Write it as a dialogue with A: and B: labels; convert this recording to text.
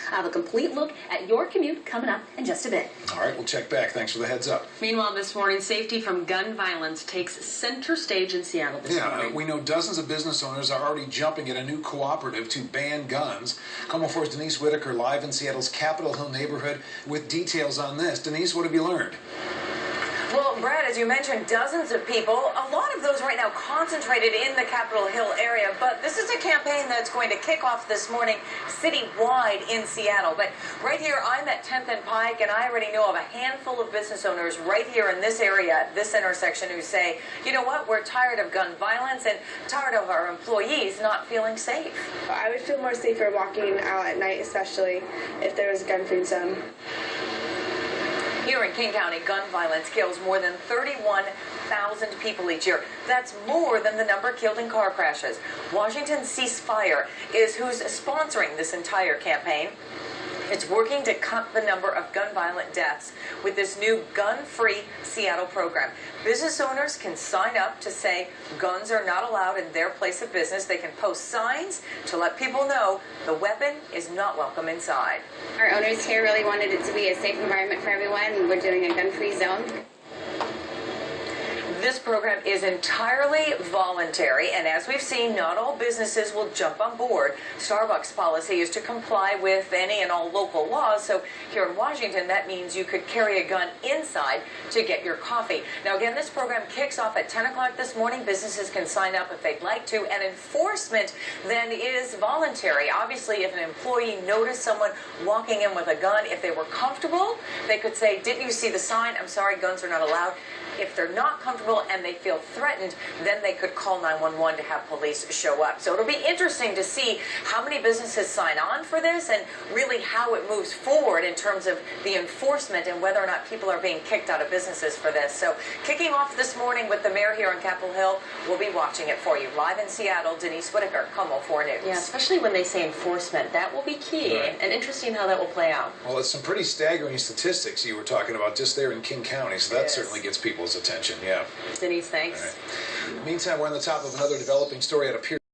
A: I'll have a complete look at your commute coming up in just a bit.
B: All right, we'll check back. Thanks for the heads up.
C: Meanwhile, this morning, safety from gun violence takes center stage in Seattle this morning.
B: We know dozens of business owners are already jumping at a new cooperative to ban guns. KOMO 4's Denise Whitaker live in Seattle's Capitol Hill neighborhood with details on this. Denise, what have you learned?
D: Well, Brad, as you mentioned, dozens of people, a lot of those right now concentrated in the Capitol Hill area, but this is a campaign that's going to kick off this morning citywide in Seattle. But right here, I'm at 10th and Pike, and I already know of a handful of business owners right here in this area, this intersection, who say, you know what, we're tired of gun violence and tired of our employees not feeling safe.
E: I would feel more safer walking out at night, especially if there was a gun-free zone.
D: Here in King County, gun violence kills more than 31,000 people each year. That's more than the number killed in car crashes. Washington Cease Fire is who's sponsoring this entire campaign. It's working to cut the number of gun violent deaths with this new gun-free Seattle program. Business owners can sign up to say guns are not allowed in their place of business. They can post signs to let people know the weapon is not welcome inside.
F: Our owners here really wanted it to be a safe environment for everyone, and we're doing a gun-free zone.
D: This program is entirely voluntary, and as we've seen, not all businesses will jump on board. Starbucks' policy is to comply with any and all local laws, so here in Washington, that means you could carry a gun inside to get your coffee. Now, again, this program kicks off at 10 o'clock this morning. Businesses can sign up if they'd like to, and enforcement then is voluntary. Obviously, if an employee noticed someone walking in with a gun, if they were comfortable, they could say, didn't you see the sign? I'm sorry, guns are not allowed. If they're not comfortable and they feel threatened, then they could call 911 to have police show up. So it'll be interesting to see how many businesses sign on for this and really how it moves forward in terms of the enforcement and whether or not people are being kicked out of businesses for this. So kicking off this morning with the mayor here on Capitol Hill, we'll be watching it for you. Live in Seattle, Denise Whitaker, KOMO 4 News.
C: Yeah, especially when they say enforcement. That will be key,
B: right.
C: And interesting how that will play out.
B: Well, it's some pretty staggering statistics you were talking about just there in King County, so that
D: Yes.
B: certainly gets people's attention, yeah.
C: Denise, thanks.
B: All right. Meantime, we're on the top of another developing story at a pier